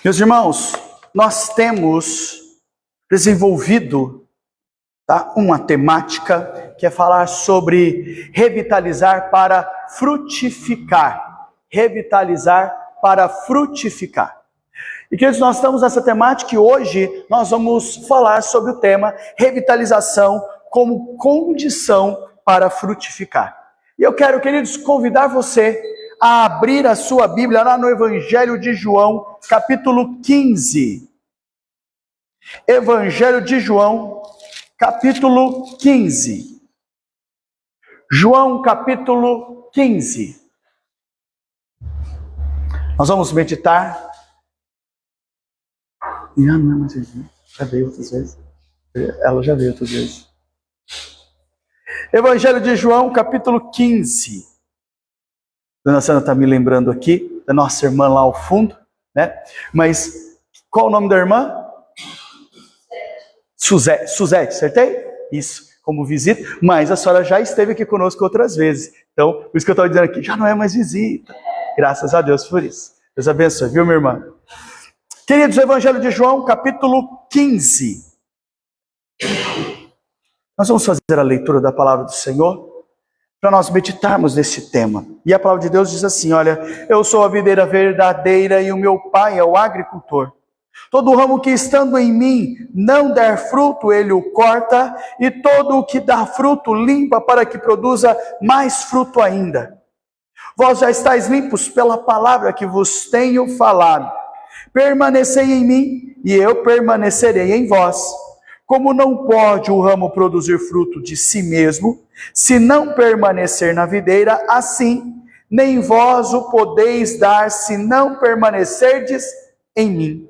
Meus irmãos, nós temos desenvolvido uma temática que é falar sobre revitalizar para frutificar. Revitalizar para frutificar. E queridos, nós estamos nessa temática e hoje nós vamos falar sobre o tema revitalização como condição para frutificar. E eu quero, queridos, convidar você a abrir a sua Bíblia lá no Evangelho de João, capítulo 15. Evangelho de João, capítulo 15. João, capítulo 15. Nós vamos meditar. Não, já veio outras vezes. Ela já veio outras vezes. Evangelho de João, capítulo 15. Dona Sandra está me lembrando aqui, da nossa irmã lá ao fundo, né? Mas qual o nome da irmã? Suzete, acertei? Isso, como visita. Mas a senhora já esteve aqui conosco outras vezes. Então, por isso que eu estava dizendo aqui, já não é mais visita. Graças a Deus por isso. Deus abençoe, viu, minha irmã? Queridos, o Evangelho de João, capítulo 15. Nós vamos fazer a leitura da palavra do Senhor para nós meditarmos nesse tema. E a palavra de Deus diz assim, olha, eu sou a videira verdadeira e o meu pai é o agricultor. Todo ramo que estando em mim não der fruto, ele o corta, e todo o que dá fruto limpa para que produza mais fruto ainda. Vós já estáis limpos pela palavra que vos tenho falado. Permanecei em mim e eu permanecerei em vós. Como não pode o ramo produzir fruto de si mesmo, se não permanecer na videira, assim nem vós o podeis dar, se não permanecerdes em mim.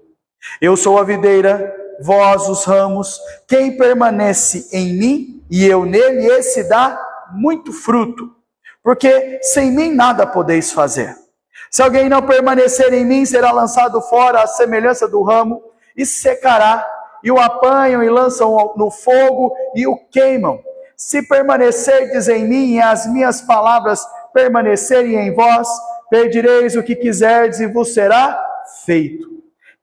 Eu sou a videira, vós os ramos. Quem permanece em mim e eu nele, esse dá muito fruto, porque sem mim nada podeis fazer. Se alguém não permanecer em mim, será lançado fora à semelhança do ramo e secará. E o apanham e lançam no fogo e o queimam. Se permanecerdes em mim e as minhas palavras permanecerem em vós, pedireis o que quiserdes e vos será feito.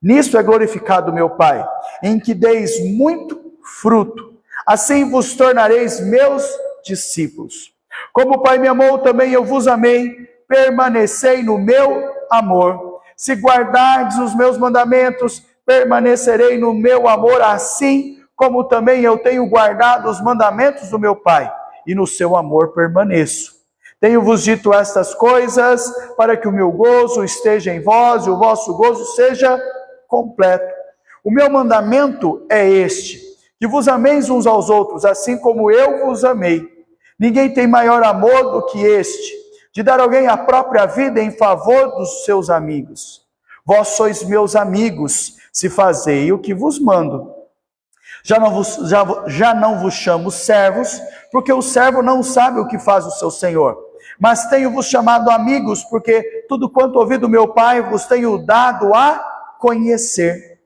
Nisto é glorificado meu Pai, em que deis muito fruto. Assim vos tornareis meus discípulos. Como o Pai me amou, também eu vos amei. Permanecei no meu amor. Se guardardes os meus mandamentos, permanecerei no meu amor, assim como também eu tenho guardado os mandamentos do meu Pai, e no seu amor permaneço. Tenho-vos dito estas coisas, para que o meu gozo esteja em vós, e o vosso gozo seja completo. O meu mandamento é este, que vos ameis uns aos outros, assim como eu vos amei. Ninguém tem maior amor do que este, de dar alguém a própria vida em favor dos seus amigos. Vós sois meus amigos, se fazei o que vos mando. Já não vos chamo servos, porque o servo não sabe o que faz o seu senhor. Mas tenho-vos chamado amigos, porque tudo quanto ouvi do meu Pai vos tenho dado a conhecer.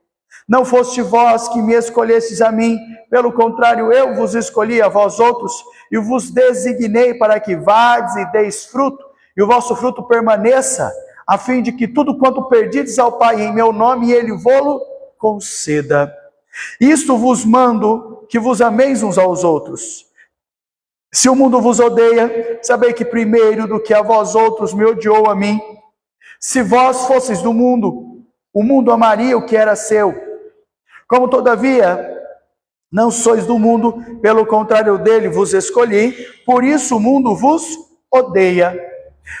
Não foste vós que me escolhestes a mim, pelo contrário, eu vos escolhi a vós outros, e vos designei para que vades e deis fruto, e o vosso fruto permaneça, a fim de que tudo quanto perdides ao Pai em meu nome, ele vô-lo conceda. Isto vos mando, que vos ameis uns aos outros. Se o mundo vos odeia, sabei que primeiro do que a vós outros me odiou a mim. Se vós fosseis do mundo, o mundo amaria o que era seu. Como todavia não sois do mundo, pelo contrário dele vos escolhi, por isso o mundo vos odeia.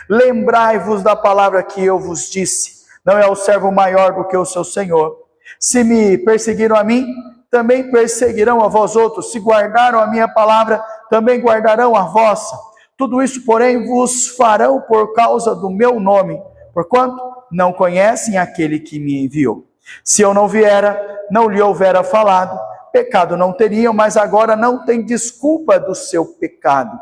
Lembrai-vos da palavra que eu vos disse, não é o servo maior do que o seu senhor. Se me perseguiram a mim, também perseguirão a vós outros. Se guardaram a minha palavra, também guardarão a vossa. Tudo isso, porém, vos farão por causa do meu nome, porquanto não conhecem aquele que me enviou. Se eu não viera, não lhe houvera falado, pecado não teriam, mas agora não tem desculpa do seu pecado.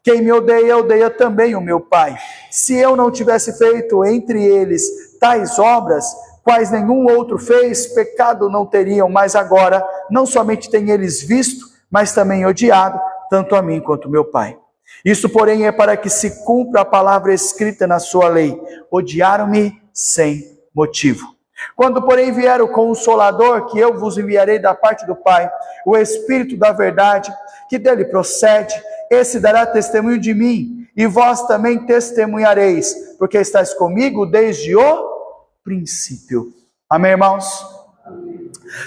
Quem me odeia, odeia também o meu Pai. Se eu não tivesse feito entre eles tais obras, quais nenhum outro fez, pecado não teriam, mas agora não somente têm eles visto, mas também odiado, tanto a mim quanto meu Pai. Isso, porém, é para que se cumpra a palavra escrita na sua lei. Odiaram-me sem motivo. Quando, porém, vier o Consolador, que eu vos enviarei da parte do Pai, o Espírito da verdade, que dele procede, esse dará testemunho de mim, e vós também testemunhareis, porque estáis comigo desde o princípio. Amém, irmãos?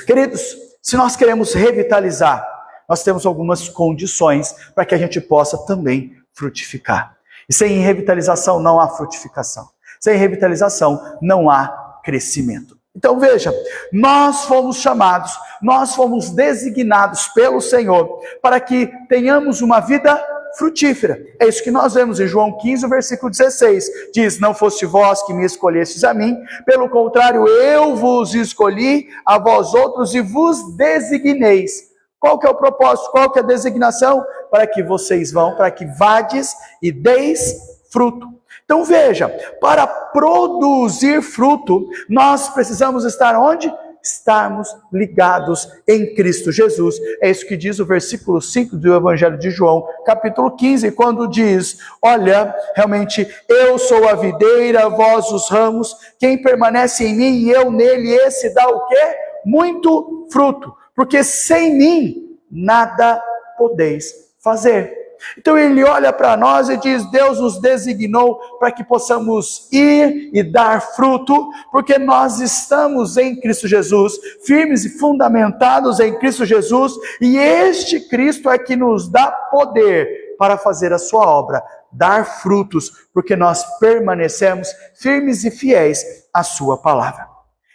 Queridos, se nós queremos revitalizar, nós temos algumas condições para que a gente possa também frutificar. E sem revitalização não há frutificação. Sem revitalização não há crescimento. Então veja, nós fomos chamados, nós fomos designados pelo Senhor para que tenhamos uma vida frutífera. É isso que nós vemos em João 15, versículo 16. Diz, não foste vós que me escolhestes a mim, pelo contrário, eu vos escolhi a vós outros e vos designeis. Qual que é o propósito? Qual que é a designação? Para que vocês vão, para que vades e deis fruto. Então veja, para produzir fruto, nós precisamos estar onde? Estarmos ligados em Cristo Jesus. É isso que diz o versículo 5 do Evangelho de João, capítulo 15, quando diz, olha, realmente, eu sou a videira, vós os ramos, quem permanece em mim e eu nele, esse dá o quê? Muito fruto, porque sem mim nada podeis fazer. Então ele olha para nós e diz, Deus nos designou para que possamos ir e dar fruto, porque nós estamos em Cristo Jesus, firmes e fundamentados em Cristo Jesus, e este Cristo é que nos dá poder para fazer a sua obra, dar frutos, porque nós permanecemos firmes e fiéis à sua palavra.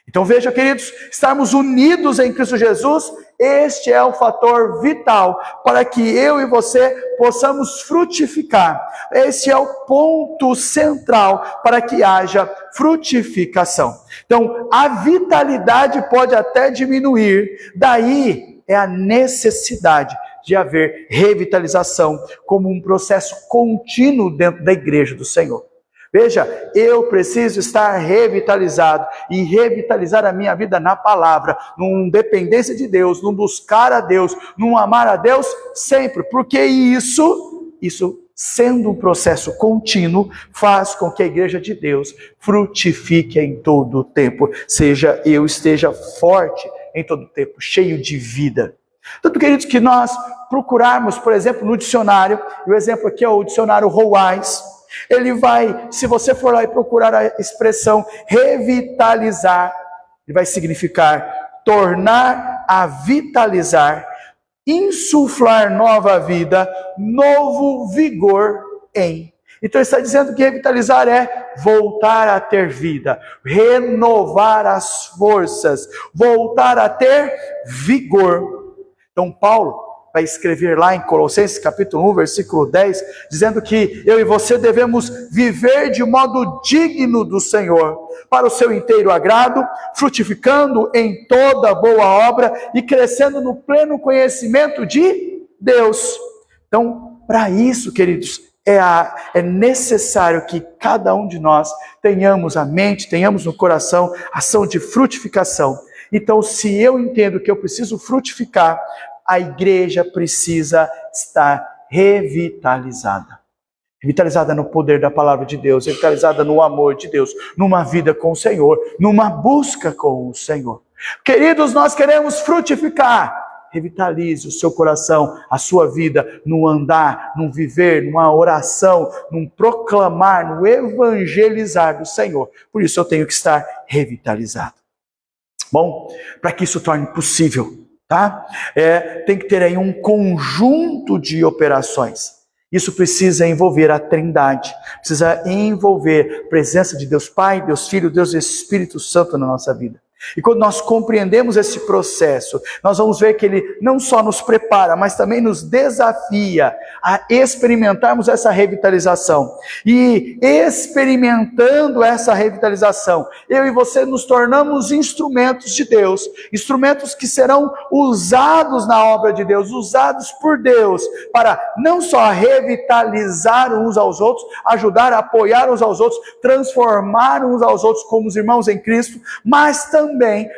Então veja, queridos, estarmos unidos em Cristo Jesus, este é o fator vital para que eu e você possamos frutificar. Esse é o ponto central para que haja frutificação. Então, a vitalidade pode até diminuir, daí é a necessidade de haver revitalização como um processo contínuo dentro da igreja do Senhor. Veja, eu preciso estar revitalizado e revitalizar a minha vida na palavra, numa dependência de Deus, num buscar a Deus, num amar a Deus sempre, porque isso sendo um processo contínuo, faz com que a igreja de Deus frutifique em todo o tempo, eu esteja forte em todo o tempo, cheio de vida. Tanto, queridos, que nós procurarmos, por exemplo, no dicionário, e o exemplo aqui é o dicionário Roais, ele vai, se você for lá e procurar a expressão revitalizar, ele vai significar tornar a vitalizar, insuflar nova vida, novo vigor em. Então ele está dizendo que revitalizar é voltar a ter vida, renovar as forças, voltar a ter vigor. Então Paulo vai escrever lá em Colossenses capítulo 1, versículo 10, dizendo que eu e você devemos viver de modo digno do Senhor, para o seu inteiro agrado, frutificando em toda boa obra e crescendo no pleno conhecimento de Deus. Então, para isso, queridos, é necessário que cada um de nós tenhamos a mente, tenhamos no coração ação de frutificação. Então, se eu entendo que eu preciso frutificar, a igreja precisa estar revitalizada. Revitalizada no poder da palavra de Deus, revitalizada no amor de Deus, numa vida com o Senhor, numa busca com o Senhor. Queridos, nós queremos frutificar. Revitalize o seu coração, a sua vida, no andar, no viver, numa oração, num proclamar, no evangelizar do Senhor. Por isso eu tenho que estar revitalizado. Bom, para que isso torne possível, tá? Tem que ter aí um conjunto de operações. Isso precisa envolver a Trindade, precisa envolver a presença de Deus Pai, Deus Filho, Deus Espírito Santo na nossa vida. E quando nós compreendemos esse processo, nós vamos ver que ele não só nos prepara, mas também nos desafia a experimentarmos essa revitalização. E experimentando essa revitalização, eu e você nos tornamos instrumentos de Deus, instrumentos que serão usados na obra de Deus, usados por Deus, para não só revitalizar uns aos outros, ajudar a apoiar uns aos outros, transformar uns aos outros como os irmãos em Cristo, mas também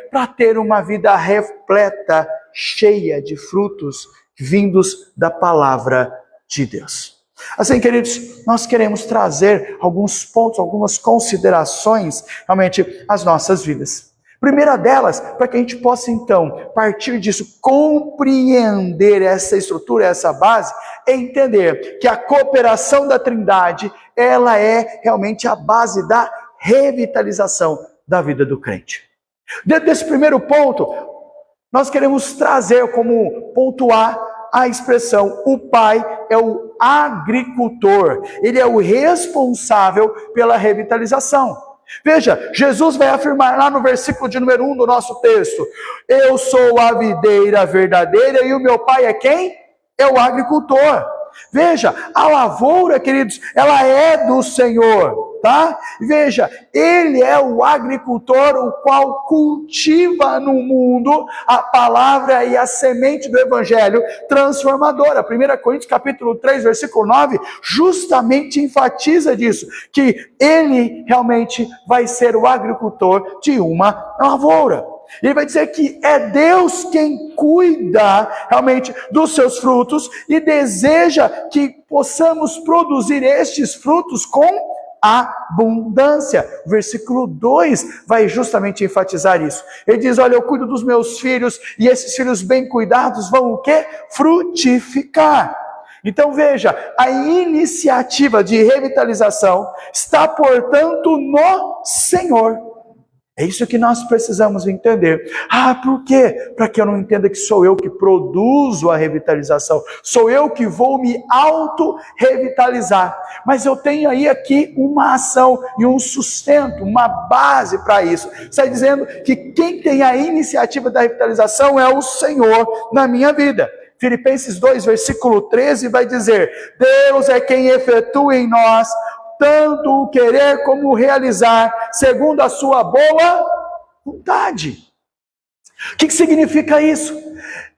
para ter uma vida repleta, cheia de frutos vindos da palavra de Deus. Assim, queridos, nós queremos trazer alguns pontos, algumas considerações realmente às nossas vidas. Primeira delas, para que a gente possa então, partir disso, compreender essa estrutura, essa base, é entender que a cooperação da Trindade, ela é realmente a base da revitalização da vida do crente. Dentro desse primeiro ponto, nós queremos trazer como ponto A expressão: o pai é o agricultor, ele é o responsável pela revitalização. Veja, Jesus vai afirmar lá no versículo de número 1 do nosso texto: eu sou a videira verdadeira e o meu pai é quem? É o agricultor. Veja, a lavoura, queridos, ela é do Senhor, tá? Veja, ele é o agricultor, o qual cultiva no mundo a palavra e a semente do evangelho transformadora. 1 Coríntios capítulo 3, versículo 9, justamente enfatiza disso, que ele realmente vai ser o agricultor de uma lavoura. Ele vai dizer que é Deus quem cuida realmente dos seus frutos e deseja que possamos produzir estes frutos com abundância. O versículo 2 vai justamente enfatizar isso. Ele diz: olha, eu cuido dos meus filhos e esses filhos bem cuidados vão o quê? Frutificar. Então veja, a iniciativa de revitalização está, portanto, no Senhor. É isso que nós precisamos entender. Por quê? Para que eu não entenda que sou eu que produzo a revitalização. Sou eu que vou me auto-revitalizar. Mas eu tenho aí aqui uma ação e um sustento, uma base para isso. Está dizendo que quem tem a iniciativa da revitalização é o Senhor na minha vida. Filipenses 2, versículo 13 vai dizer: Deus é quem efetua em nós tanto o querer como o realizar, segundo a sua boa vontade. O que significa isso?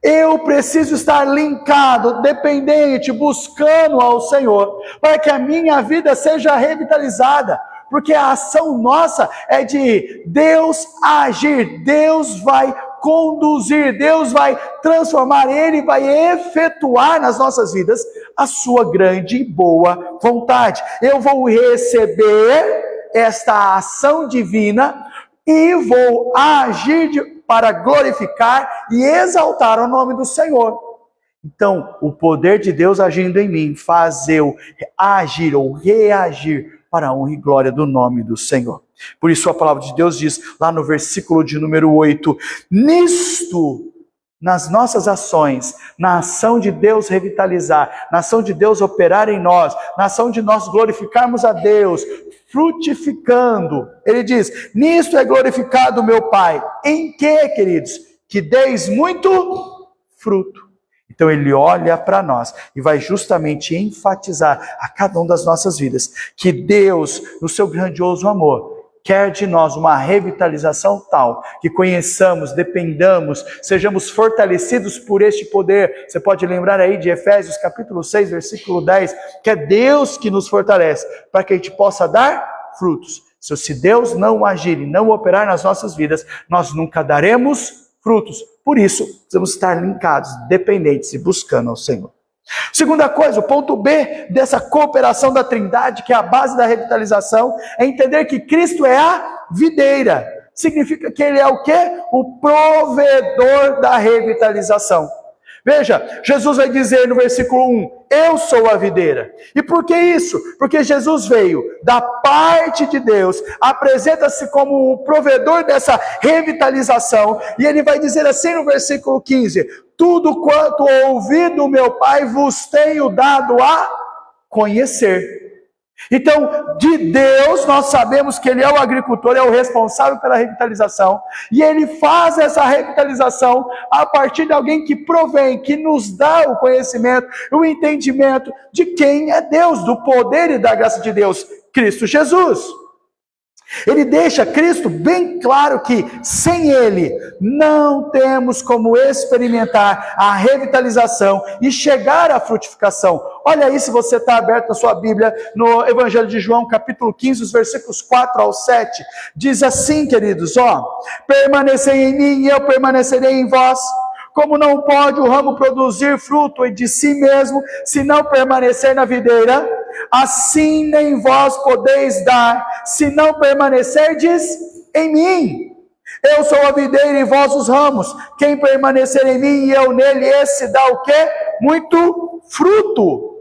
Eu preciso estar linkado, dependente, buscando ao Senhor, para que a minha vida seja revitalizada, porque a ação nossa é de Deus agir, Deus vai conduzir, Deus vai transformar, Ele vai efetuar nas nossas vidas a sua grande e boa vontade. Eu vou receber esta ação divina e vou agir para glorificar e exaltar o nome do Senhor. Então, o poder de Deus agindo em mim faz eu agir ou reagir para a honra e glória do nome do Senhor. Por isso a palavra de Deus diz, lá no versículo de número 8, nisto, nas nossas ações, na ação de Deus revitalizar, na ação de Deus operar em nós, na ação de nós glorificarmos a Deus, frutificando, ele diz, nisto é glorificado o meu Pai. Em que, queridos? Que deis muito fruto. Então ele olha para nós e vai justamente enfatizar a cada uma das nossas vidas que Deus, no seu grandioso amor, quer de nós uma revitalização tal que conheçamos, dependamos, sejamos fortalecidos por este poder. Você pode lembrar aí de Efésios capítulo 6, versículo 10, que é Deus que nos fortalece para que a gente possa dar frutos. Se Deus não agir e não operar nas nossas vidas, nós nunca daremos frutos. Por isso, precisamos estar linkados, dependentes e buscando ao Senhor. Segunda coisa, o ponto B dessa cooperação da Trindade, que é a base da revitalização, é entender que Cristo é a videira. Significa que Ele é o quê? O provedor da revitalização. Veja, Jesus vai dizer no versículo 1, eu sou a videira. E por que isso? Porque Jesus veio da parte de Deus, apresenta-se como o provedor dessa revitalização, e ele vai dizer assim no versículo 15, tudo quanto ouvi do meu Pai vos tenho dado a conhecer. Então, de Deus, nós sabemos que Ele é o agricultor, é o responsável pela revitalização, e Ele faz essa revitalização a partir de alguém que provém, que nos dá o conhecimento, o entendimento de quem é Deus, do poder e da graça de Deus, Cristo Jesus. Ele deixa Cristo bem claro que sem Ele não temos como experimentar a revitalização e chegar à frutificação. Olha aí, se você está aberto na sua Bíblia, no Evangelho de João, capítulo 15, os versículos 4 ao 7, diz assim, queridos, permanecei em mim e eu permanecerei em vós. Como não pode o ramo produzir fruto de si mesmo, se não permanecer na videira, assim nem vós podeis dar, se não permanecerdes em mim. Eu sou a videira e vós os ramos. Quem permanecer em mim e eu nele, esse dá o quê? Muito fruto.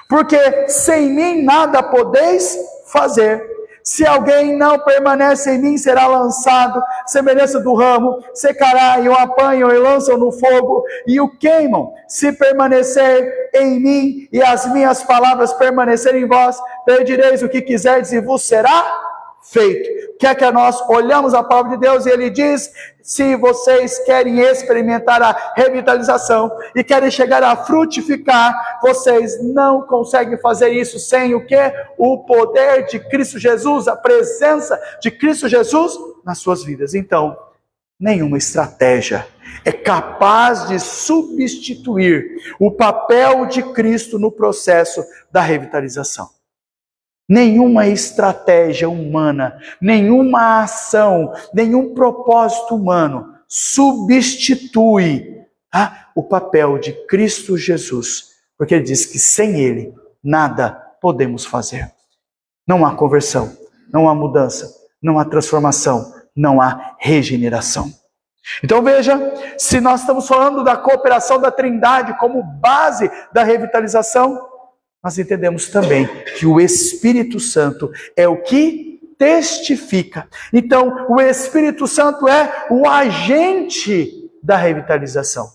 Porque sem mim nada podeis fazer. Se alguém não permanece em mim, será lançado, semelhança do ramo, secará, e o apanham e lançam no fogo, e o queimam. Se permanecer em mim, e as minhas palavras permanecerem em vós, pedireis o que quiserdes, e vos será feito. Que é que nós olhamos a palavra de Deus e ele diz: se vocês querem experimentar a revitalização e querem chegar a frutificar, vocês não conseguem fazer isso sem o quê? O poder de Cristo Jesus, a presença de Cristo Jesus nas suas vidas. Então, nenhuma estratégia é capaz de substituir o papel de Cristo no processo da revitalização. Nenhuma estratégia humana, nenhuma ação, nenhum propósito humano substitui o papel de Cristo Jesus, porque ele diz que sem ele nada podemos fazer. Não há conversão, não há mudança, não há transformação, não há regeneração. Então veja, se nós estamos falando da cooperação da Trindade como base da revitalização, nós entendemos também que o Espírito Santo é o que testifica. Então, o Espírito Santo é o agente da revitalização.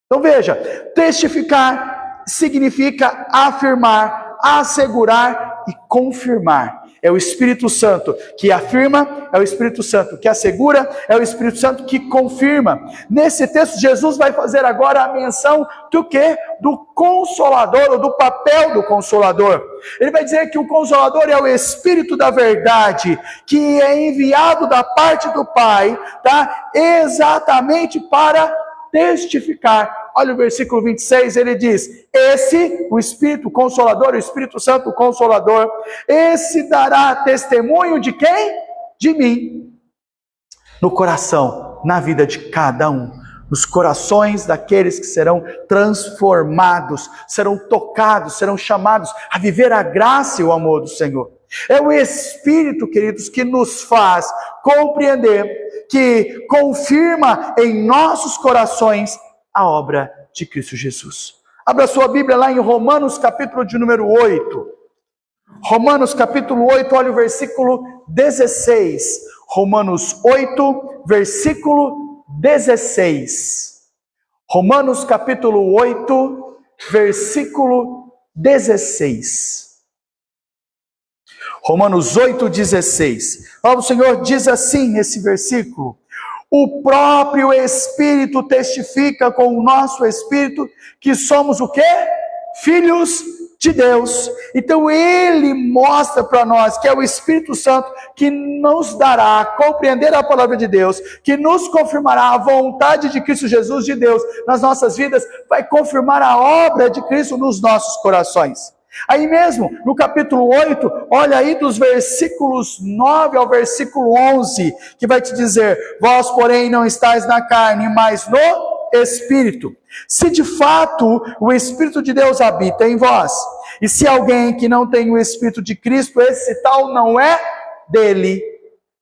Então veja, testificar significa afirmar, assegurar e confirmar. É o Espírito Santo que afirma, é o Espírito Santo que assegura, é o Espírito Santo que confirma. Nesse texto, Jesus vai fazer agora a menção do quê? Do Consolador, ou do papel do Consolador. Ele vai dizer que o Consolador é o Espírito da verdade, que é enviado da parte do Pai, tá? Exatamente para testificar. Olha o versículo 26, ele diz: esse, o Espírito Consolador, o Espírito Santo Consolador, esse dará testemunho de quem? De mim. No coração, na vida de cada um. Nos corações daqueles que serão transformados, serão tocados, serão chamados a viver a graça e o amor do Senhor. É o Espírito, queridos, que nos faz compreender, que confirma em nossos corações a obra de Cristo Jesus. Abra sua Bíblia lá em Romanos capítulo de número 8. Romanos capítulo 8, olha o versículo 16. Romanos 8, versículo 16. Romanos capítulo 8, versículo 16. Romanos 8, 16. O Senhor diz assim nesse versículo: o próprio Espírito testifica com o nosso Espírito que somos o quê? Filhos de Deus. Então ele mostra para nós que é o Espírito Santo que nos dará a compreender a palavra de Deus, que nos confirmará a vontade de Cristo Jesus, de Deus, nas nossas vidas, vai confirmar a obra de Cristo nos nossos corações. Aí mesmo, no capítulo 8, olha aí dos versículos 9 ao versículo 11, que vai te dizer: vós, porém, não estáis na carne, mas no Espírito. Se de fato o Espírito de Deus habita em vós, e se alguém que não tem o Espírito de Cristo, esse tal não é dele.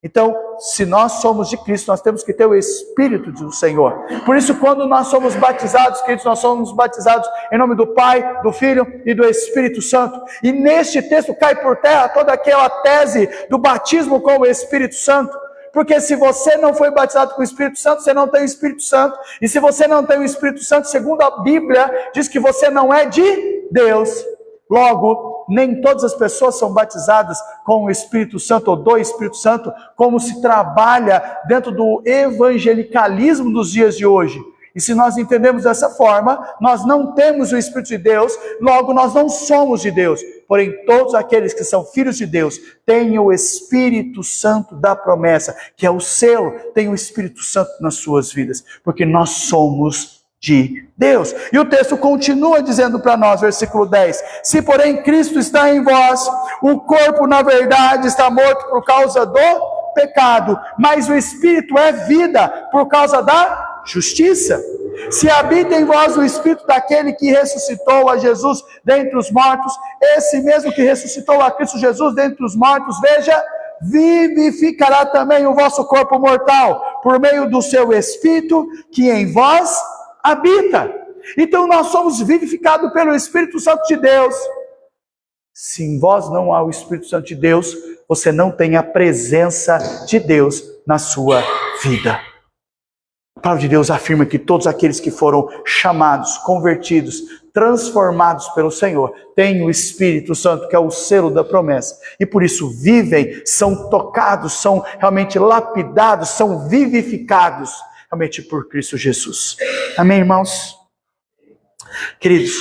Então, se nós somos de Cristo, nós temos que ter o Espírito do Senhor. Por isso, quando nós somos batizados, queridos, nós somos batizados em nome do Pai, do Filho e do Espírito Santo. E neste texto cai por terra toda aquela tese do batismo com o Espírito Santo. Porque se você não foi batizado com o Espírito Santo, você não tem o Espírito Santo. E se você não tem o Espírito Santo, segundo a Bíblia, diz que você não é de Deus. Logo, nem todas as pessoas são batizadas com o Espírito Santo ou do Espírito Santo, como se trabalha dentro do evangelicalismo dos dias de hoje. E se nós entendemos dessa forma, nós não temos o Espírito de Deus, logo nós não somos de Deus. Porém, todos aqueles que são filhos de Deus têm o Espírito Santo da promessa, que é o selo, tem o Espírito Santo nas suas vidas, porque nós somos de Deus. E o texto continua dizendo para nós, versículo 10: se porém Cristo está em vós, o corpo na verdade está morto por causa do pecado, mas o Espírito é vida por causa da justiça. Se habita em vós o Espírito daquele que ressuscitou a Jesus dentre os mortos, esse mesmo que ressuscitou a Cristo Jesus dentre os mortos, veja, vivificará também o vosso corpo mortal, por meio do seu Espírito que em vós habita. Então nós somos vivificados pelo Espírito Santo de Deus. Se em vós não há o Espírito Santo de Deus, você não tem a presença de Deus na sua vida. A palavra de Deus afirma que todos aqueles que foram chamados, convertidos, transformados pelo Senhor, têm o Espírito Santo, que é o selo da promessa. E por isso vivem, são tocados, são realmente lapidados, são vivificados, realmente por Cristo Jesus. Amém, irmãos? Queridos,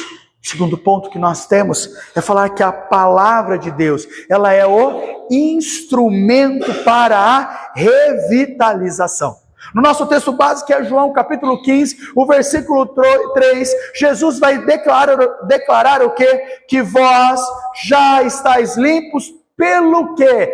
o segundo ponto que nós temos é falar que a palavra de Deus, ela é o instrumento para a revitalização. No nosso texto básico, que é João capítulo 15, o versículo 3, Jesus vai declarar o quê? Que vós já estáis limpos pelo quê?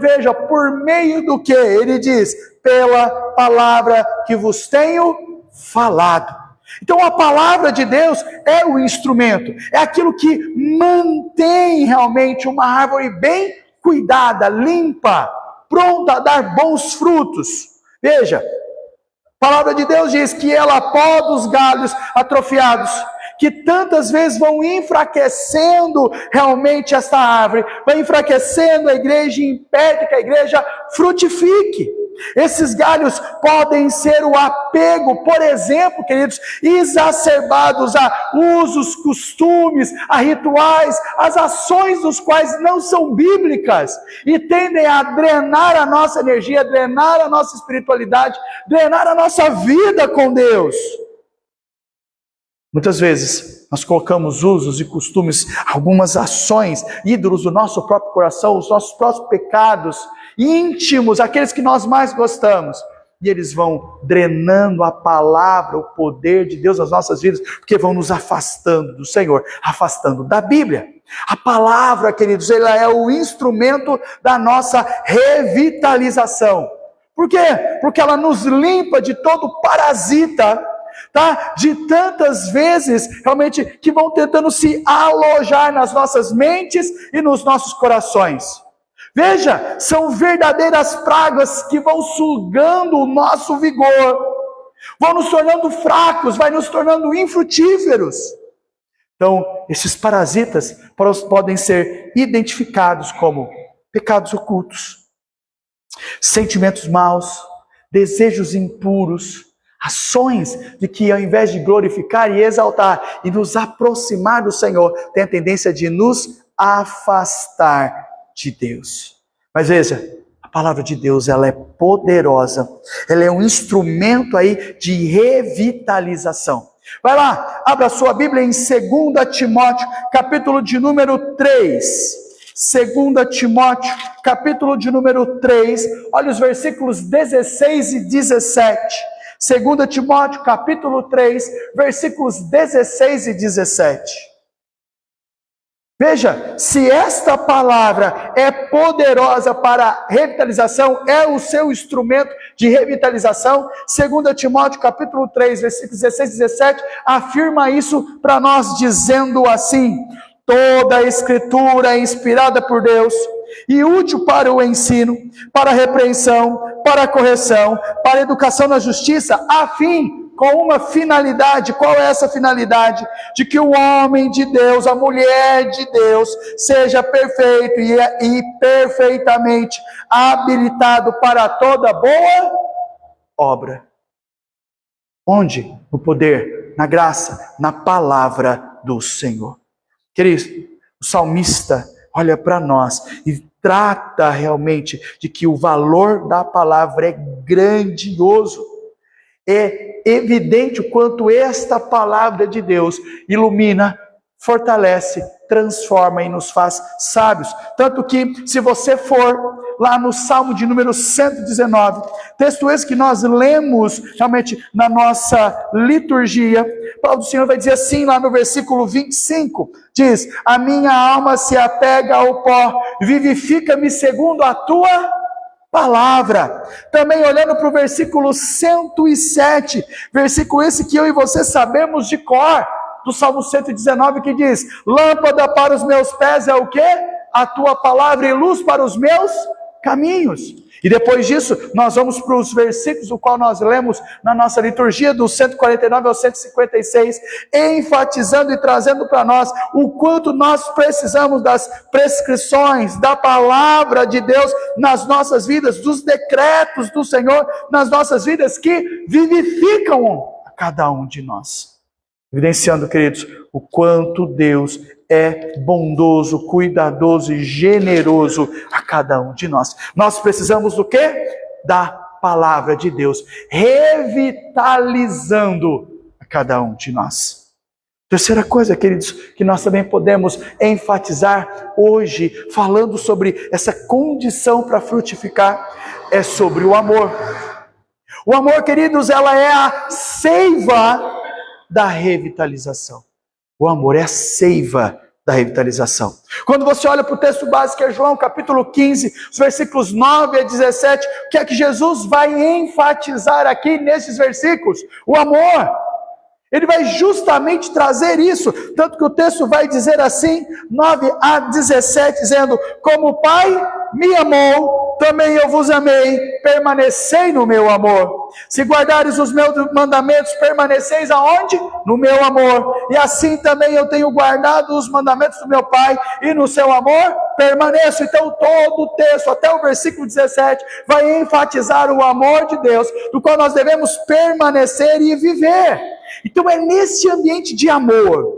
Veja, por meio do quê? Ele diz, pela palavra que vos tenho falado. Então a palavra de Deus é o instrumento, é aquilo que mantém realmente uma árvore bem cuidada, limpa, pronta a dar bons frutos. Veja, a palavra de Deus diz que ela poda os galhos atrofiados, que tantas vezes vão enfraquecendo realmente esta árvore, vai enfraquecendo a igreja e impede que a igreja frutifique. Esses galhos podem ser o apego, por exemplo, queridos, exacerbados a usos, costumes, a rituais, as ações dos quais não são bíblicas e tendem a drenar a nossa energia, drenar a nossa espiritualidade, drenar a nossa vida com Deus. Muitas vezes nós colocamos usos e costumes, algumas ações, ídolos do nosso próprio coração, os nossos próprios pecados íntimos, aqueles que nós mais gostamos, e eles vão drenando a palavra, o poder de Deus nas nossas vidas, porque vão nos afastando do Senhor, afastando da Bíblia. A palavra, queridos, ela é o instrumento da nossa revitalização. Por quê? Porque ela nos limpa de todo parasita, tá? De tantas vezes, realmente, que vão tentando se alojar nas nossas mentes e nos nossos corações. Veja, são verdadeiras pragas que vão sugando o nosso vigor, vão nos tornando fracos, vai nos tornando infrutíferos. Então, esses parasitas podem ser identificados como pecados ocultos, sentimentos maus, desejos impuros, ações de que ao invés de glorificar e exaltar e nos aproximar do Senhor, tem a tendência de nos afastar de Deus. Mas veja, a palavra de Deus, ela é poderosa, ela é um instrumento aí de revitalização. Vai lá, abra a sua Bíblia em 2 Timóteo, capítulo de número 3. 2 Timóteo, capítulo de número 3, olha os versículos 16 e 17. 2 Timóteo, capítulo 3, versículos 16 e 17. Veja, se esta palavra é poderosa para revitalização, é o seu instrumento de revitalização, 2 Timóteo capítulo 3, versículos 16 e 17, afirma isso para nós, dizendo assim: toda a escritura é inspirada por Deus e útil para o ensino, para a repreensão, para a correção, para a educação na justiça, a fim com uma finalidade. Qual é essa finalidade? De que o homem de Deus, a mulher de Deus, seja perfeito e perfeitamente habilitado para toda boa obra. Onde? No poder, na graça, na palavra do Senhor. Queridos, o salmista olha para nós e trata realmente de que o valor da palavra é grandioso. É evidente o quanto esta palavra de Deus ilumina, fortalece, transforma e nos faz sábios. Tanto que, se você for lá no Salmo de número 119, texto esse que nós lemos realmente na nossa liturgia, a palavra do Senhor vai dizer assim lá no versículo 25, diz: a minha alma se apega ao pó, vivifica-me segundo a tua palavra. Também olhando para o versículo 107, versículo esse que eu e você sabemos de cor, do Salmo 119, que diz: lâmpada para os meus pés é o quê? A tua palavra, e luz para os meus caminhos. E depois disso, nós vamos para os versículos, o qual nós lemos na nossa liturgia, do 149 ao 156, enfatizando e trazendo para nós o quanto nós precisamos das prescrições, da palavra de Deus nas nossas vidas, dos decretos do Senhor nas nossas vidas, que vivificam a cada um de nós. Evidenciando, queridos, o quanto Deus é bondoso, cuidadoso e generoso a cada um de nós. Nós precisamos do quê? Da palavra de Deus, revitalizando a cada um de nós. Terceira coisa, queridos, que nós também podemos enfatizar hoje, falando sobre essa condição para frutificar, é sobre o amor. O amor, queridos, ela é a seiva da revitalização. O amor é a seiva da revitalização. Quando você olha para o texto básico, que é João capítulo 15, os versículos 9 a 17, o que é que Jesus vai enfatizar aqui nesses versículos? O amor. Ele vai justamente trazer isso, tanto que o texto vai dizer assim, 9 a 17, dizendo: como o Pai me amou, também eu vos amei, permanecei no meu amor. Se guardares os meus mandamentos, permaneceis aonde? No meu amor. E assim também eu tenho guardado os mandamentos do meu Pai, e no seu amor permaneço. Então todo o texto, até o versículo 17, vai enfatizar o amor de Deus, do qual nós devemos permanecer e viver. Então é nesse ambiente de amor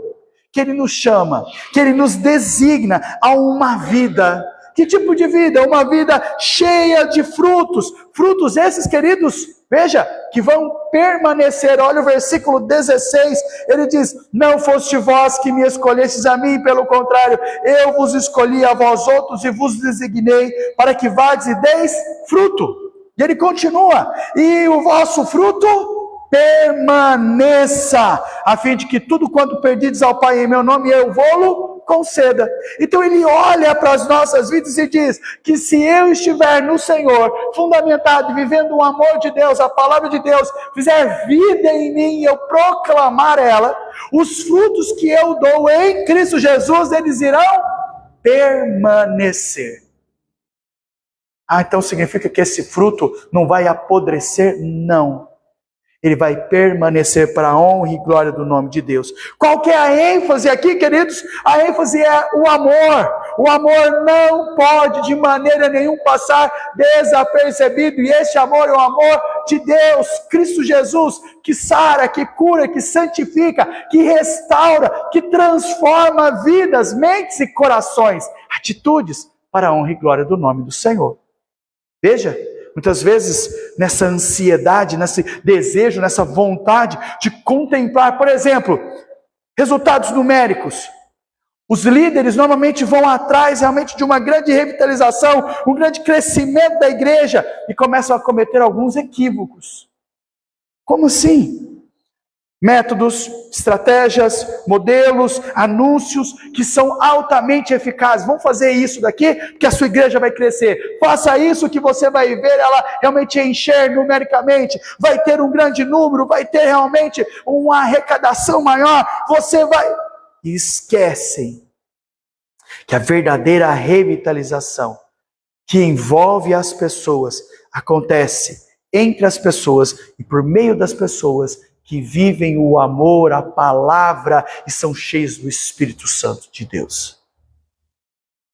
que Ele nos chama, que Ele nos designa a uma vida. Que tipo de vida? Uma vida cheia de frutos. Frutos esses, queridos, veja, que vão permanecer. Olha o versículo 16, ele diz: não foste vós que me escolhestes a mim, pelo contrário, eu vos escolhi a vós outros e vos designei para que vades e deis fruto. E ele continua: e o vosso fruto permaneça, a fim de que tudo quanto perdides ao Pai em meu nome, eu vou-lo conceda. Então ele olha para as nossas vidas e diz que se eu estiver no Senhor, fundamentado, vivendo o amor de Deus, a palavra de Deus, fizer vida em mim e eu proclamar ela, os frutos que eu dou em Cristo Jesus, eles irão permanecer. Então significa que esse fruto não vai apodrecer? Não. Ele vai permanecer para a honra e glória do nome de Deus. Qual que é a ênfase aqui, queridos? A ênfase é o amor. O amor não pode de maneira nenhuma passar desapercebido. E esse amor é o amor de Deus, Cristo Jesus, que sara, que cura, que santifica, que restaura, que transforma vidas, mentes e corações, atitudes para a honra e glória do nome do Senhor. Veja, muitas vezes nessa ansiedade, nesse desejo, nessa vontade de contemplar, por exemplo, resultados numéricos. Os líderes normalmente vão atrás realmente de uma grande revitalização, um grande crescimento da igreja e começam a cometer alguns equívocos. Como assim? Métodos, estratégias, modelos, anúncios que são altamente eficazes. Vamos fazer isso daqui, que a sua igreja vai crescer. Faça isso que você vai ver ela realmente encher numericamente. Vai ter um grande número, vai ter realmente uma arrecadação maior. Você vai... E esquecem que a verdadeira revitalização que envolve as pessoas acontece entre as pessoas e por meio das pessoas que vivem o amor, a palavra e são cheios do Espírito Santo de Deus.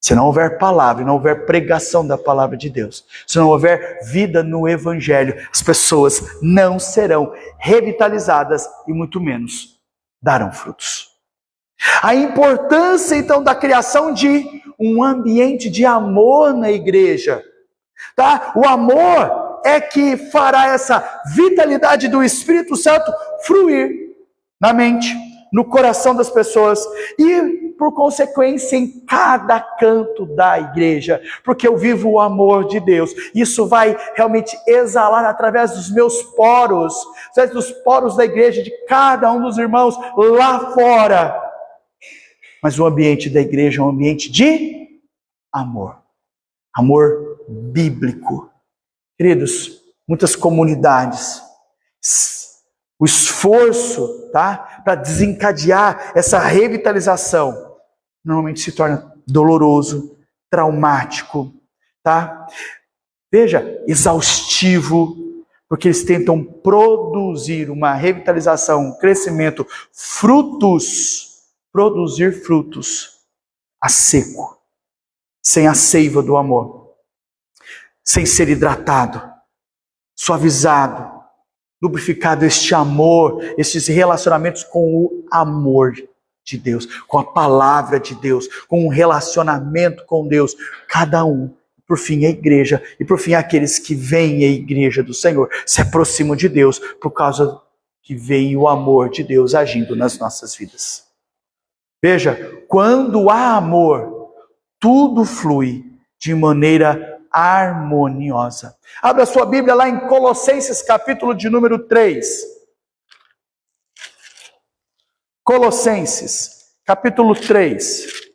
Se não houver palavra, não houver pregação da palavra de Deus, se não houver vida no Evangelho, as pessoas não serão revitalizadas e muito menos darão frutos. A importância então da criação de um ambiente de amor na igreja, tá? O amor é que fará essa vitalidade do Espírito Santo fluir na mente, no coração das pessoas e, por consequência, em cada canto da igreja, porque eu vivo o amor de Deus. Isso vai realmente exalar através dos meus poros, através dos poros da igreja, de cada um dos irmãos lá fora. Mas o ambiente da igreja é um ambiente de amor, amor bíblico. Queridos, muitas comunidades, o esforço, tá, para desencadear essa revitalização, normalmente se torna doloroso, traumático, tá? Veja, exaustivo, porque eles tentam produzir uma revitalização, um crescimento, produzir frutos a seco, sem a seiva do amor, sem ser hidratado, suavizado, lubrificado este amor, estes relacionamentos com o amor de Deus, com a palavra de Deus, com um relacionamento com Deus, cada um. Por fim, a igreja, e por fim, aqueles que vêm à igreja do Senhor, se aproximam de Deus, por causa que vem o amor de Deus agindo nas nossas vidas. Veja, quando há amor, tudo flui de maneira harmoniosa. Abra sua Bíblia lá em Colossenses, capítulo de número 3. Colossenses, capítulo 3.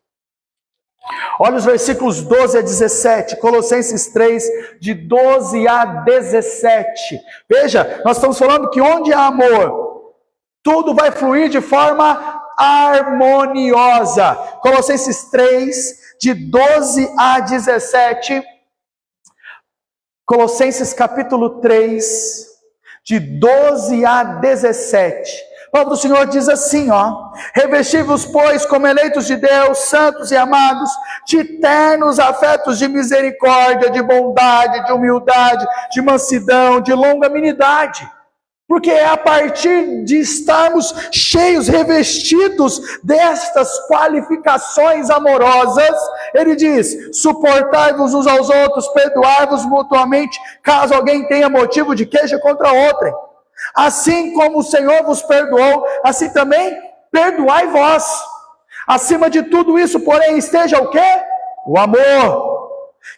Olha os versículos 12 a 17, Colossenses 3, de 12 a 17. Veja, nós estamos falando que onde há amor, tudo vai fluir de forma harmoniosa. Colossenses 3, de 12 a 17. Colossenses capítulo 3, de 12 a 17. A palavra do Senhor diz assim, revesti-vos, pois, como eleitos de Deus, santos e amados, de ternos afetos de misericórdia, de bondade, de humildade, de mansidão, de longanimidade. Porque é a partir de estarmos cheios, revestidos destas qualificações amorosas, ele diz, suportai-vos uns aos outros, perdoai-vos mutuamente, caso alguém tenha motivo de queixa contra outrem. Assim como o Senhor vos perdoou, assim também perdoai vós. Acima de tudo isso, porém, esteja o quê? O amor,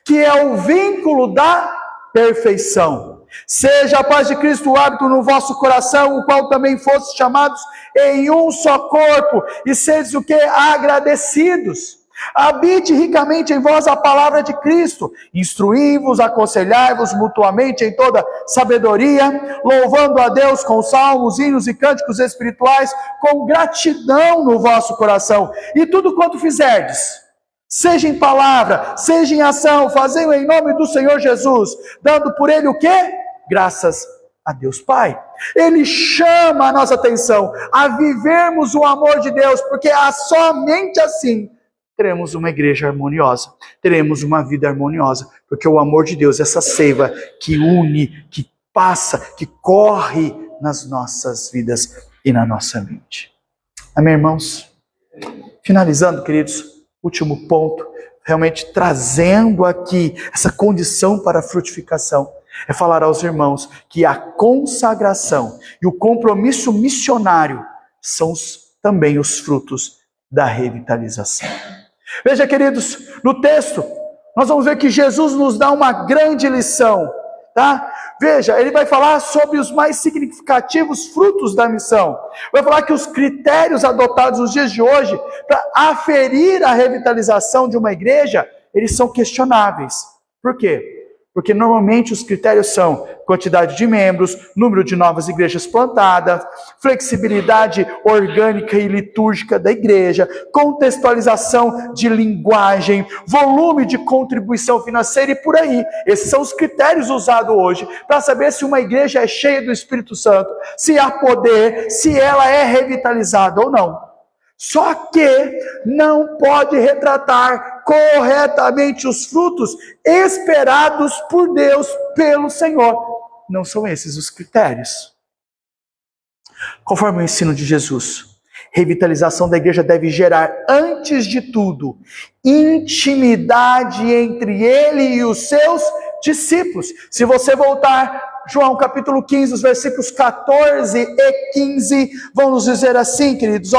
que é o vínculo da perfeição. Seja a paz de Cristo o hábito no vosso coração, o qual também fostes chamados em um só corpo, e sedes o quê? Agradecidos. Habite ricamente em vós a palavra de Cristo, instruí-vos, aconselhai-vos mutuamente em toda sabedoria, louvando a Deus com salmos, hinos e cânticos espirituais, com gratidão no vosso coração. E tudo quanto fizerdes, seja em palavra, seja em ação, fazei-o em nome do Senhor Jesus, dando por ele o quê? Graças a Deus Pai. Ele chama a nossa atenção a vivermos o amor de Deus, porque somente assim teremos uma igreja harmoniosa, teremos uma vida harmoniosa, porque o amor de Deus, essa seiva que une, que passa, que corre nas nossas vidas e na nossa mente. Amém, irmãos? Finalizando, queridos, último ponto, realmente trazendo aqui essa condição para a frutificação, é falar aos irmãos que a consagração e o compromisso missionário são também os frutos da revitalização. Veja, queridos, no texto, nós vamos ver que Jesus nos dá uma grande lição, tá? Veja, ele vai falar sobre os mais significativos frutos da missão. Vai falar que os critérios adotados nos dias de hoje para aferir a revitalização de uma igreja, eles são questionáveis. Por quê? Porque normalmente os critérios são quantidade de membros, número de novas igrejas plantadas, flexibilidade orgânica e litúrgica da igreja, contextualização de linguagem, volume de contribuição financeira e por aí. Esses são os critérios usados hoje para saber se uma igreja é cheia do Espírito Santo, se há poder, se ela é revitalizada ou não. Só que não pode retratar corretamente os frutos esperados por Deus, pelo Senhor. Não são esses os critérios. Conforme o ensino de Jesus, revitalização da igreja deve gerar, antes de tudo, intimidade entre ele e os seus discípulos. Se você voltar, João capítulo 15, os versículos 14 e 15, vão nos dizer assim, queridos,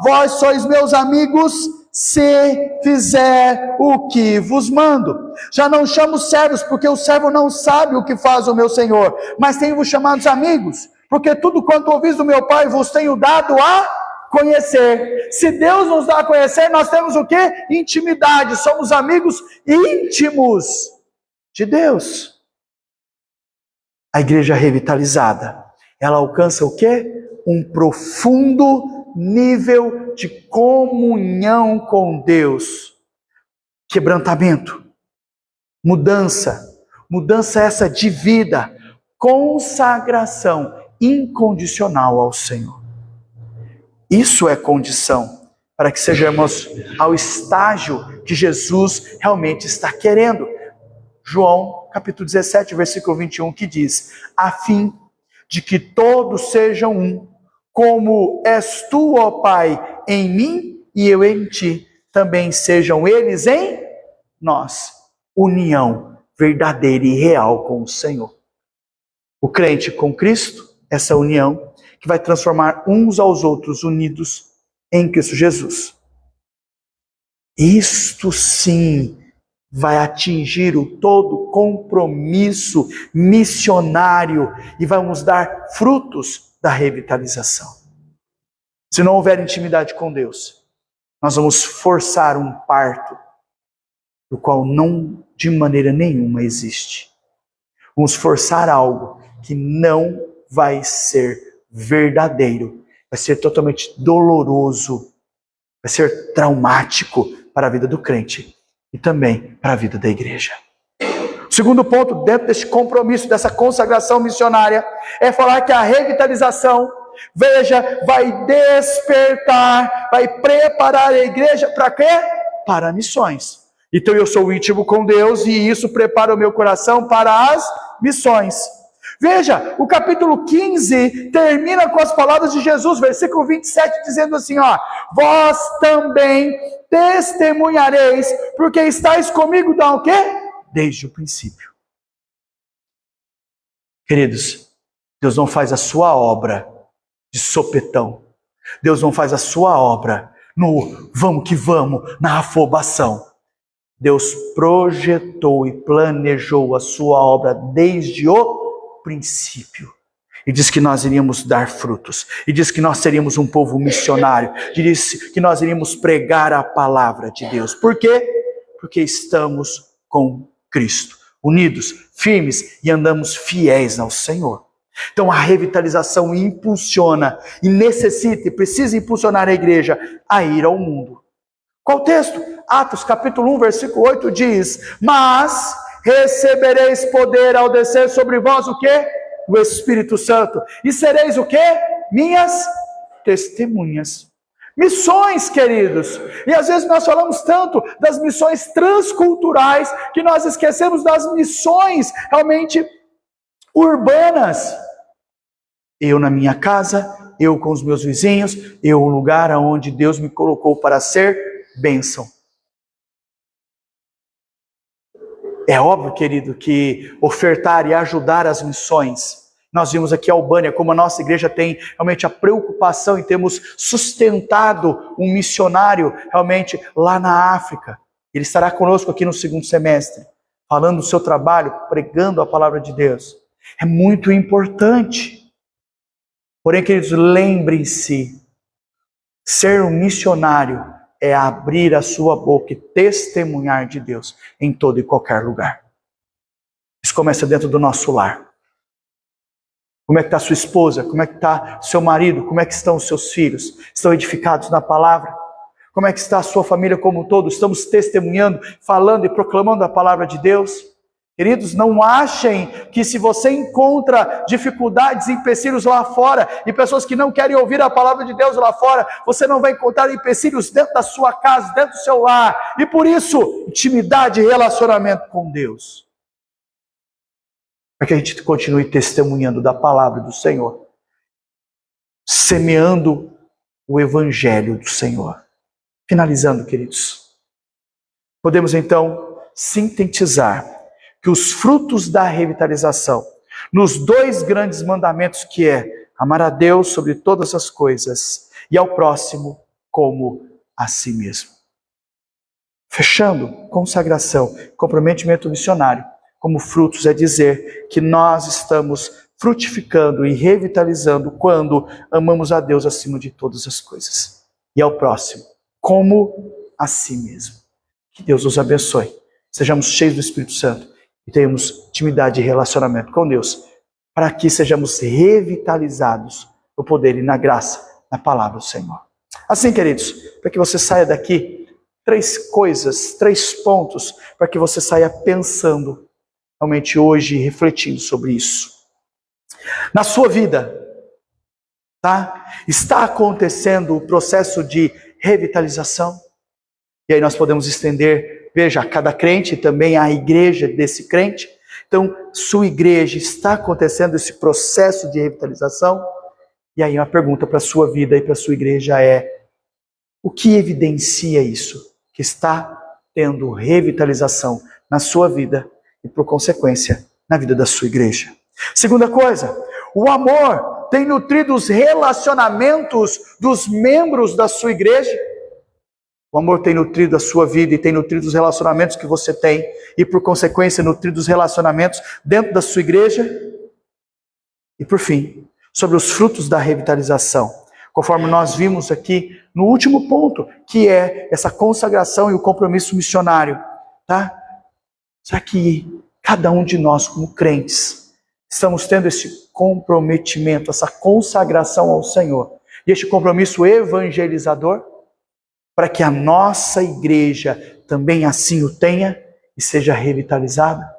vós sois meus amigos, se fizer o que vos mando. Já não chamo servos, porque o servo não sabe o que faz o meu Senhor, mas tenho-vos chamados amigos, porque tudo quanto ouvis do meu Pai vos tenho dado a conhecer. Se Deus nos dá a conhecer, nós temos o quê? Intimidade, somos amigos íntimos de Deus. A igreja revitalizada, ela alcança o quê? Um profundo nível de comunhão com Deus. Quebrantamento, mudança, Mudança essa de vida, consagração incondicional ao Senhor. Isso é condição para que sejamos ao estágio que Jesus realmente está querendo. João, capítulo 17, versículo 21, que diz: a fim de que todos sejam um, como és tu, ó Pai, em mim e eu em ti, também sejam eles em nós. União verdadeira e real com o Senhor. O crente com Cristo, essa união que vai transformar uns aos outros unidos em Cristo Jesus. Isto sim vai atingir o todo compromisso missionário e vamos dar frutos da revitalização. Se não houver intimidade com Deus, nós vamos forçar um parto do qual não de maneira nenhuma existe. Vamos forçar algo que não vai ser verdadeiro, vai ser totalmente doloroso, vai ser traumático para a vida do crente e também para a vida da igreja. O segundo ponto, dentro deste compromisso, dessa consagração missionária, é falar que a revitalização, veja, vai despertar, vai preparar a igreja para quê? Para missões. Então eu sou íntimo com Deus e isso prepara o meu coração para as missões. Veja, o capítulo 15 termina com as palavras de Jesus, versículo 27, dizendo assim, ó: vós também testemunhareis, porque estáis comigo, dá o quê? Desde o princípio. Queridos, Deus não faz a sua obra de sopetão. Deus não faz a sua obra no vamos que vamos, na afobação. Deus projetou e planejou a sua obra desde o princípio. E diz que nós iríamos dar frutos. E diz que nós seríamos um povo missionário. E diz que nós iríamos pregar a palavra de Deus. Por quê? Porque estamos com Cristo, unidos, firmes e andamos fiéis ao Senhor. Então a revitalização impulsiona e necessita e precisa impulsionar a igreja a ir ao mundo. Qual texto? Atos capítulo 1, versículo 8 diz: mas recebereis poder ao descer sobre vós o quê? O Espírito Santo. E sereis o quê? Minhas testemunhas. Missões, queridos. E às vezes nós falamos tanto das missões transculturais que nós esquecemos das missões realmente urbanas. Eu na minha casa, eu com os meus vizinhos, eu o lugar onde Deus me colocou para ser bênção. É óbvio, querido, que ofertar e ajudar as missões, nós vimos aqui a Albânia, como a nossa igreja tem realmente a preocupação em termos sustentado um missionário realmente lá na África. Ele estará conosco aqui no segundo semestre, falando do seu trabalho, pregando a palavra de Deus. É muito importante. Porém, queridos, lembrem-se, ser um missionário é abrir a sua boca e testemunhar de Deus em todo e qualquer lugar. Isso começa dentro do nosso lar. Como é que está sua esposa? Como é que está seu marido? Como é que estão os seus filhos? Estão edificados na palavra? Como é que está a sua família como um todo? Estamos testemunhando, falando e proclamando a palavra de Deus? Queridos, não achem que se você encontra dificuldades, empecilhos lá fora, e pessoas que não querem ouvir a palavra de Deus lá fora, você não vai encontrar empecilhos dentro da sua casa, dentro do seu lar. E por isso, intimidade e relacionamento com Deus. Para que a gente continue testemunhando da palavra do Senhor. Semeando o evangelho do Senhor. Finalizando, queridos. Podemos então sintetizar que os frutos da revitalização, nos dois grandes mandamentos que é amar a Deus sobre todas as coisas e ao próximo como a si mesmo. Fechando, consagração, comprometimento missionário, como frutos é dizer que nós estamos frutificando e revitalizando quando amamos a Deus acima de todas as coisas e ao próximo como a si mesmo. Que Deus nos abençoe, sejamos cheios do Espírito Santo e tenhamos intimidade e relacionamento com Deus, para que sejamos revitalizados no poder e na graça, na palavra do Senhor. Assim, queridos, para que você saia daqui, 3 coisas, 3 pontos, para que você saia pensando realmente hoje refletindo sobre isso. Na sua vida, tá? Está acontecendo o processo de revitalização? E aí nós podemos estender, veja, a cada crente e também a igreja desse crente. Então, sua igreja, está acontecendo esse processo de revitalização? E aí uma pergunta para a sua vida e para a sua igreja é: o que evidencia isso? Que está tendo revitalização na sua vida e, por consequência, na vida da sua igreja. Segunda coisa, o amor tem nutrido os relacionamentos dos membros da sua igreja? O amor tem nutrido a sua vida e tem nutrido os relacionamentos que você tem e, por consequência, nutrido os relacionamentos dentro da sua igreja? E, por fim, sobre os frutos da revitalização, conforme nós vimos aqui no último ponto, que é essa consagração e o compromisso missionário, tá? Será que cada um de nós, como crentes, estamos tendo esse comprometimento, essa consagração ao Senhor e este compromisso evangelizador, para que a nossa igreja também assim o tenha e seja revitalizada?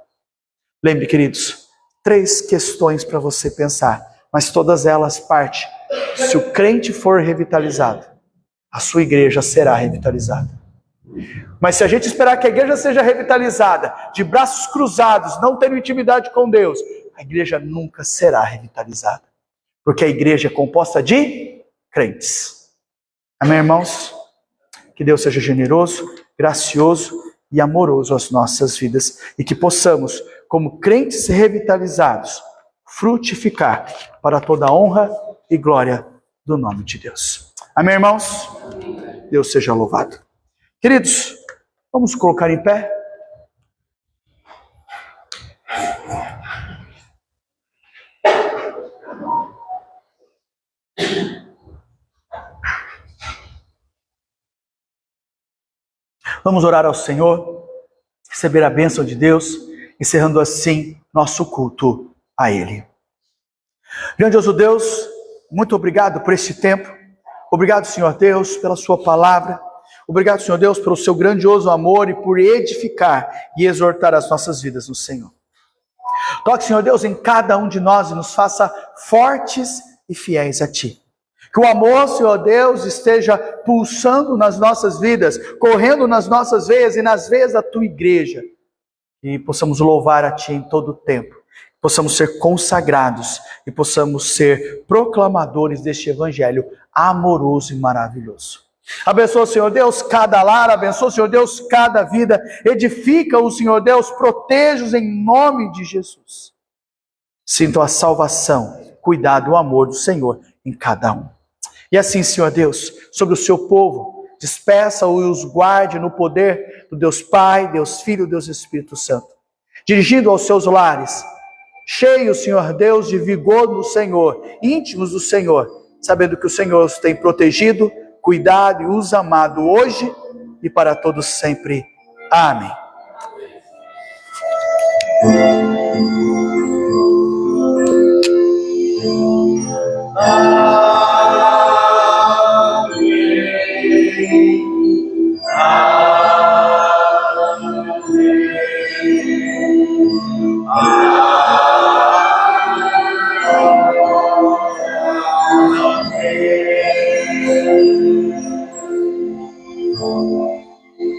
Lembre, queridos, 3 questões para você pensar, mas todas elas partem. Se o crente for revitalizado, a sua igreja será revitalizada. Mas se a gente esperar que a igreja seja revitalizada, de braços cruzados, não tendo intimidade com Deus, a igreja nunca será revitalizada. Porque a igreja é composta de crentes. Amém, irmãos? Que Deus seja generoso, gracioso e amoroso às nossas vidas. E que possamos, como crentes revitalizados, frutificar para toda a honra e glória do nome de Deus. Amém, irmãos? Deus seja louvado. Queridos, vamos colocar em pé? Vamos orar ao Senhor, receber a bênção de Deus, encerrando assim nosso culto a Ele. Grandioso Deus, muito obrigado por este tempo. Obrigado, Senhor Deus, pela sua palavra. Obrigado, Senhor Deus, pelo seu grandioso amor e por edificar e exortar as nossas vidas no Senhor. Toque, Senhor Deus, em cada um de nós e nos faça fortes e fiéis a Ti. Que o amor, Senhor Deus, esteja pulsando nas nossas vidas, correndo nas nossas veias e nas veias da Tua igreja. E possamos louvar a Ti em todo o tempo. Possamos ser consagrados e possamos ser proclamadores deste evangelho amoroso e maravilhoso. Abençoa, Senhor Deus, cada lar, abençoa, Senhor Deus, cada vida, edifica-o, Senhor Deus, proteja-os em nome de Jesus. Sintam a salvação, cuidado, o amor do Senhor em cada um. E assim, Senhor Deus, sobre o seu povo, despeça-o e os guarde no poder do Deus Pai, Deus Filho, Deus Espírito Santo. Dirigindo aos seus lares, cheios, Senhor Deus, de vigor no Senhor, íntimos do Senhor, sabendo que o Senhor os tem protegido, cuidado e os amado hoje e para todos sempre. Amém.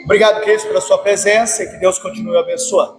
Obrigado, queridos, pela sua presença e que Deus continue abençoando.